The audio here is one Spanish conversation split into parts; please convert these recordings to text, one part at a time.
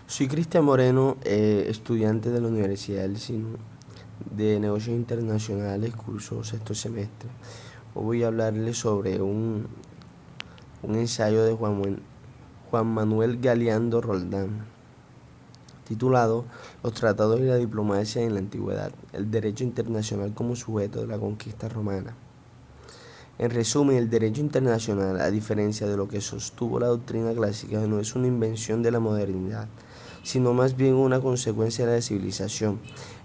Soy Cristian Moreno, estudiante de la Universidad del CINU de Negocios Internacionales, curso sexto semestre. Hoy voy a hablarles sobre un ensayo de Juan Manuel Galeando Roldán, titulado Los tratados y la diplomacia en la antigüedad, el derecho internacional como sujeto de la conquista romana. En resumen, el derecho internacional, a diferencia de lo que sostuvo la doctrina clásica, no es una invención de la modernidad, sino más bien una consecuencia de la civilización.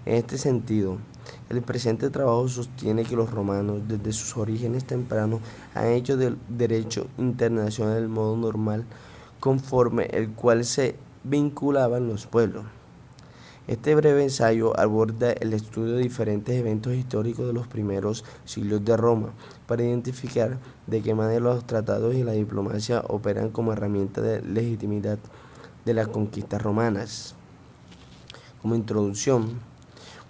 En este sentido, el presente trabajo sostiene que los romanos, desde sus orígenes tempranos, han hecho del derecho internacional el modo normal conforme el cual se vinculaban los pueblos. Este breve ensayo aborda el estudio de diferentes eventos históricos de los primeros siglos de Roma para identificar de qué manera los tratados y la diplomacia operan como herramienta de legitimidad de las conquistas romanas. Como introducción,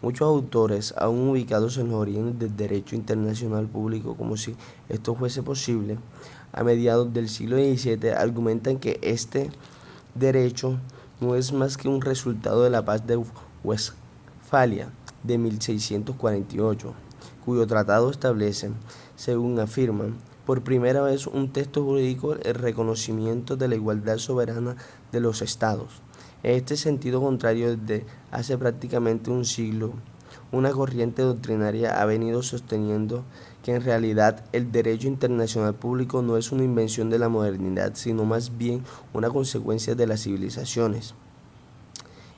muchos autores, aún ubicados en los orígenes del derecho internacional público como si esto fuese posible, a mediados del siglo XVII argumentan que este derecho no es más que un resultado de la paz de Westfalia de 1648, cuyo tratado establece, según afirman, por primera vez un texto jurídico el reconocimiento de la igualdad soberana de los estados. En este sentido contrario, desde hace prácticamente un siglo, una corriente doctrinaria ha venido sosteniendo que en realidad el derecho internacional público no es una invención de la modernidad, sino más bien una consecuencia de las civilizaciones.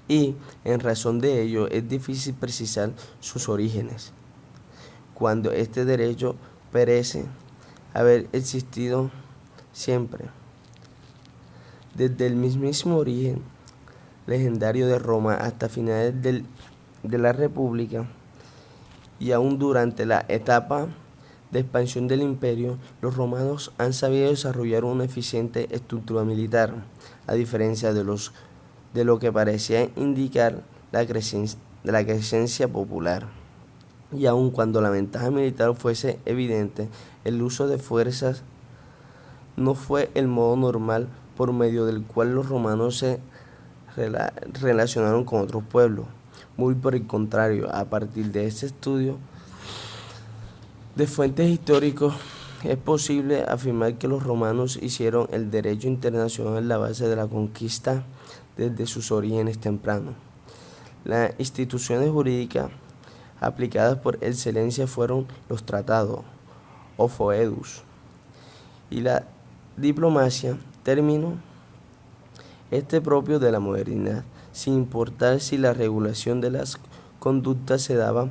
Y, en razón de ello, es difícil precisar sus orígenes, cuando este derecho parece haber existido siempre. Desde el mismísimo origen legendario de Roma hasta finales de la República y aún durante la etapa de expansión del imperio, los romanos han sabido desarrollar una eficiente estructura militar, a diferencia de lo que parecía indicar la creencia popular. Y aun cuando la ventaja militar fuese evidente, el uso de fuerzas no fue el modo normal por medio del cual los romanos se relacionaron con otros pueblos. Muy por el contrario, a partir de este estudio de fuentes históricos, es posible afirmar que los romanos hicieron el derecho internacional la base de la conquista desde sus orígenes tempranos. Las instituciones jurídicas aplicadas por excelencia fueron los tratados, o foedus, y la diplomacia, término propio de la modernidad, sin importar si la regulación de las conductas se daba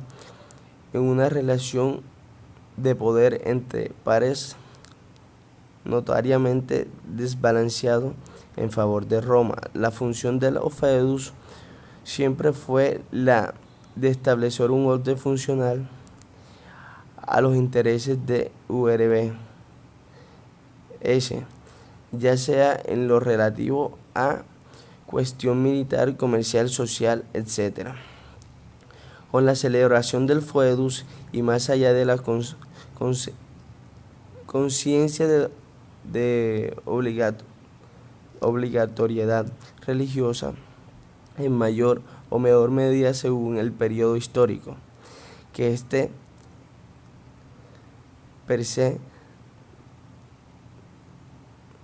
en una relación de poder entre pares notariamente desbalanceado en favor de Roma. La función de los feudus siempre fue la de establecer un orden funcional a los intereses de URB, ya sea en lo relativo a cuestión militar, comercial, social, etc. Con la celebración del foedus y más allá de la conciencia de obligatoriedad religiosa, en mayor o menor medida según el periodo histórico, que este per se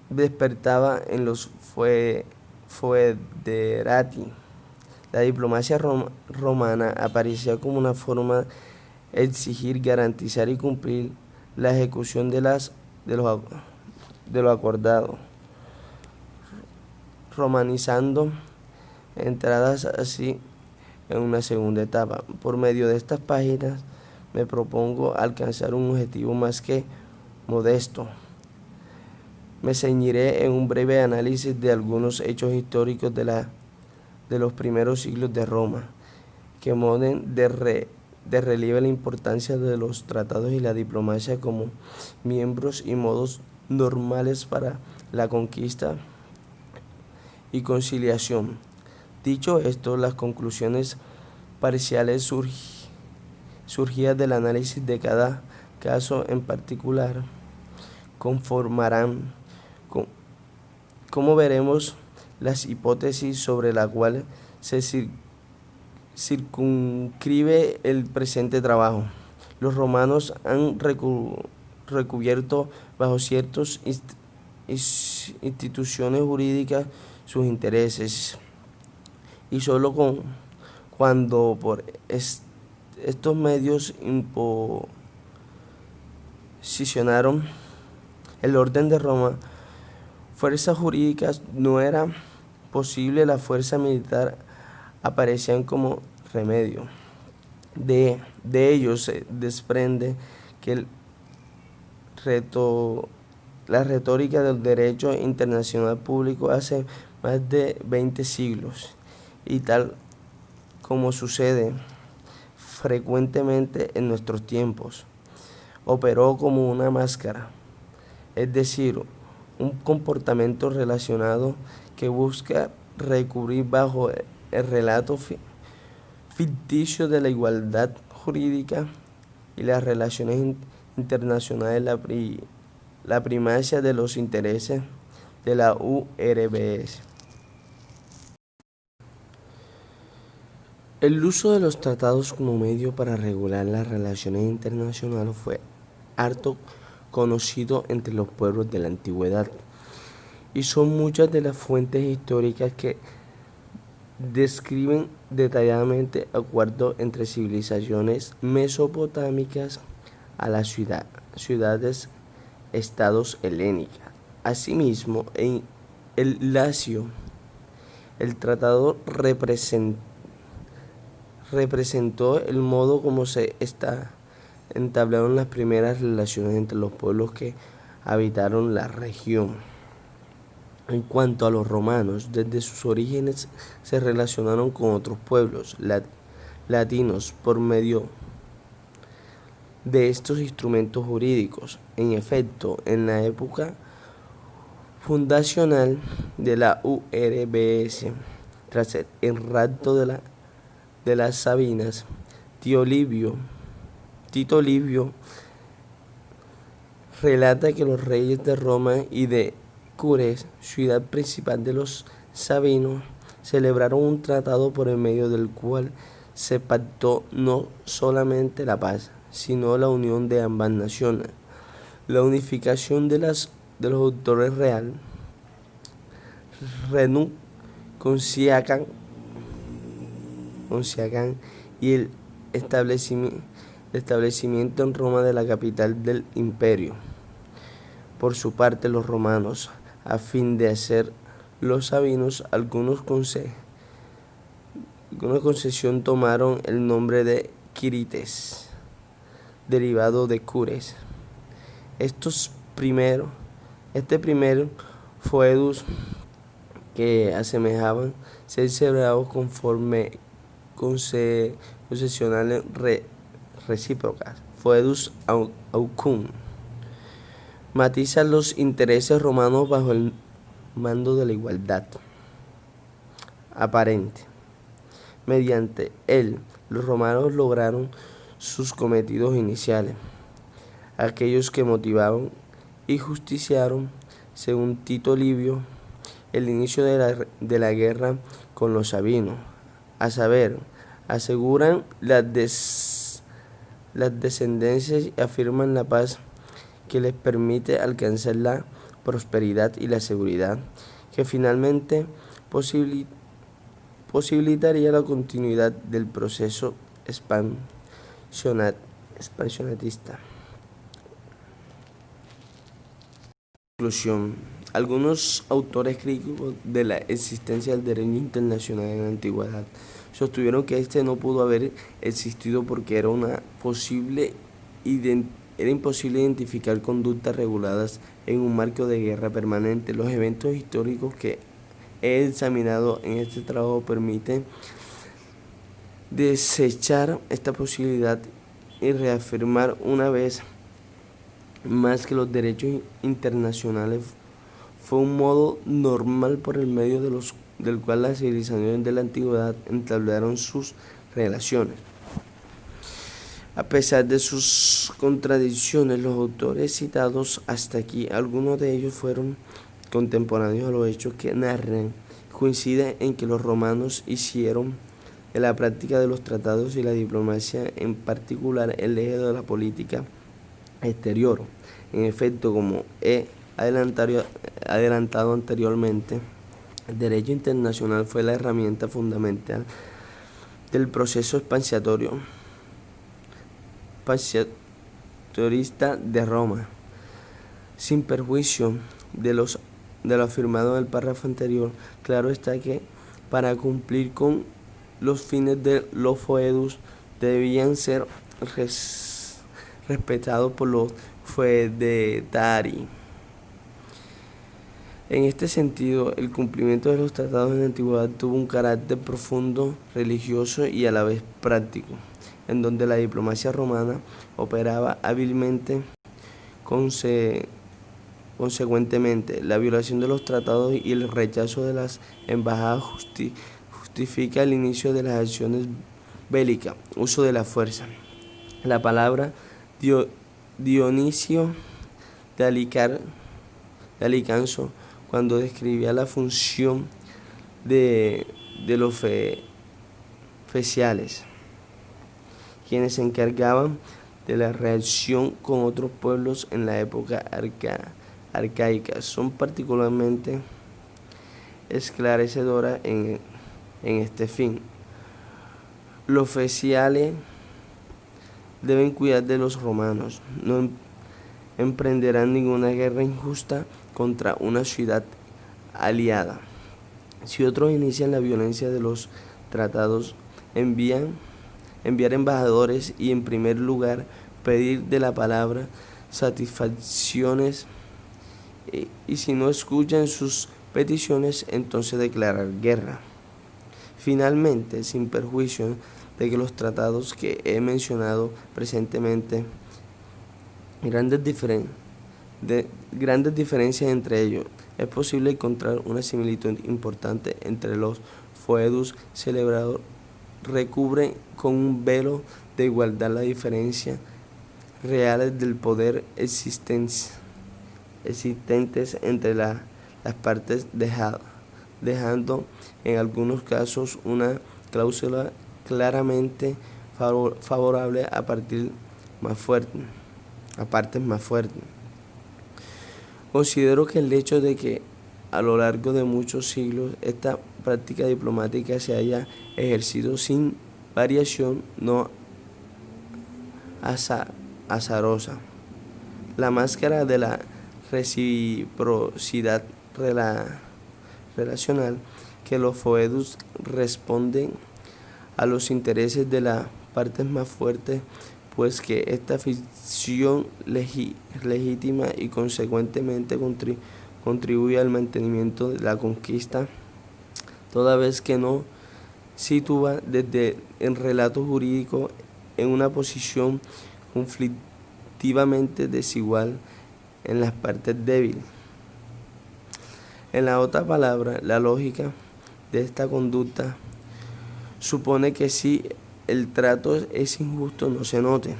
despertaba en los foederati. La diplomacia romana aparecía como una forma de exigir, garantizar y cumplir la ejecución de lo acordado, romanizando entradas así en una segunda etapa. Por medio de estas páginas me propongo alcanzar un objetivo más que modesto. Me ceñiré en un breve análisis de algunos hechos históricos de los primeros siglos de Roma, que ponen de relieve la importancia de los tratados y la diplomacia como miembros y modos normales para la conquista y conciliación. Dicho esto, las conclusiones parciales surgidas del análisis de cada caso en particular conformarán, como veremos, las hipótesis sobre las cuales se circunscribe el presente trabajo. Los romanos han recubierto bajo ciertas instituciones jurídicas sus intereses, y solo cuando por estos medios imposicionaron el orden de Roma, fuerzas jurídicas, no era posible, la fuerza militar aparecían como remedio. De ello se desprende que la retórica del derecho internacional público hace más de 20 siglos, y tal como sucede frecuentemente en nuestros tiempos, operó como una máscara, es decir, un comportamiento relacionado que busca recubrir bajo el relato ficticio de la igualdad jurídica y las relaciones internacionales la primacia de los intereses de la URBS. El uso de los tratados como medio para regular las relaciones internacionales fue harto conocido entre los pueblos de la antigüedad, y son muchas de las fuentes históricas que describen detalladamente acuerdos entre civilizaciones mesopotámicas a las ciudades estados helénicas. Asimismo, en el Lacio, el tratado representó el modo como se entablaron las primeras relaciones entre los pueblos que habitaron la región. En cuanto a los romanos, desde sus orígenes se relacionaron con otros pueblos latinos por medio de estos instrumentos jurídicos. En efecto, en la época fundacional de la URBS, tras el rapto de las Sabinas, Tito Livio relata que los reyes de Roma y de Cures, ciudad principal de los Sabinos, celebraron un tratado por el medio del cual se pactó no solamente la paz, sino la unión de ambas naciones, la unificación de los autores real, Conciacan y el establecimiento en Roma de la capital del imperio. Por su parte, los romanos, a fin de hacer los sabinos alguna concesión, tomaron el nombre de Quirites, derivado de Cures. Este primero foedus, que asemejaban ser celebrados conforme concesionales recíprocas, foedus aucum, matiza los intereses romanos bajo el mando de la igualdad aparente. Mediante él, los romanos lograron sus cometidos iniciales, aquellos que motivaron y justiciaron, según Tito Livio, el inicio de la guerra con los sabinos, a saber, aseguran las descendencias y afirman la paz que les permite alcanzar la prosperidad y la seguridad, que finalmente posibilitaría la continuidad del proceso expansionista. Conclusión. Algunos autores críticos de la existencia del derecho internacional en la antigüedad sostuvieron que este no pudo haber existido porque era imposible identificar conductas reguladas en un marco de guerra permanente. Los eventos históricos que he examinado en este trabajo permiten desechar esta posibilidad y reafirmar una vez más que los derechos internacionales fue un modo normal por el medio del cual las civilizaciones de la antigüedad entablaron sus relaciones. A pesar de sus contradicciones, los autores citados hasta aquí, algunos de ellos fueron contemporáneos a los hechos que narran, coincide en que los romanos hicieron de la práctica de los tratados y la diplomacia, en particular, el eje de la política exterior. En efecto, como he adelantado anteriormente, el derecho internacional fue la herramienta fundamental del proceso expansionista de Roma. Sin perjuicio de lo afirmado en el párrafo anterior, claro está que para cumplir con los fines de los foedus debían ser respetados por los feudatari. En este sentido, el cumplimiento de los tratados en la antigüedad tuvo un carácter profundo, religioso y a la vez práctico, en donde la diplomacia romana operaba hábilmente. Consecuentemente, la violación de los tratados y el rechazo de las embajadas justifica el inicio de las acciones bélicas, uso de la fuerza. La palabra Dionisio de Alicanso, cuando describía la función de los feciales, quienes se encargaban de la reacción con otros pueblos en la época arcaica, son particularmente esclarecedoras en este fin. Los feciales deben cuidar de los romanos, no emprenderán ninguna guerra injusta contra una ciudad aliada. Si otros inician la violencia de los tratados, enviar embajadores y, en primer lugar, pedir de la palabra satisfacciones, y si no escuchan sus peticiones, entonces declarar guerra. Finalmente, sin perjuicio de que los tratados que he mencionado presentemente, grandes diferencias entre ellos, es posible encontrar una similitud importante entre los foedus celebrados. Recubren con un velo de igualdad las diferencias reales del poder existentes entre las partes, dejando en algunos casos una cláusula claramente favorable a partes más fuertes. Considero que el hecho de que a lo largo de muchos siglos esta práctica diplomática se haya ejercido sin variación, no azarosa. La máscara de la reciprocidad relacional, que los foedus responden a los intereses de las partes más fuertes, pues que esta ficción legítima y consecuentemente contribuye al mantenimiento de la conquista, toda vez que no sitúa desde el relato jurídico en una posición conflictivamente desigual en las partes débiles. En la otra palabra, la lógica de esta conducta supone que si el trato es injusto, no se note.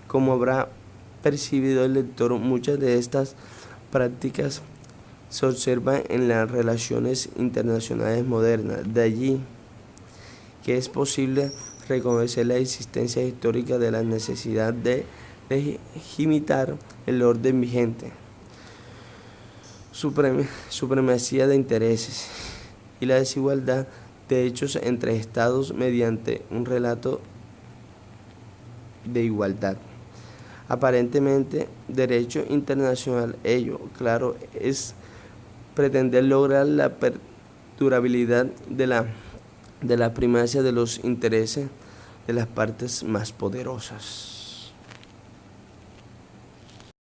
Como habrá percibido el lector, muchas de estas prácticas se observan en las relaciones internacionales modernas. De allí que es posible reconocer la existencia histórica de la necesidad de legitimar el orden vigente, supremacía de intereses y la desigualdad de hechos entre estados mediante un relato de igualdad. Aparentemente, derecho internacional, ello, claro, es pretender lograr la perdurabilidad de la primacia de los intereses de las partes más poderosas.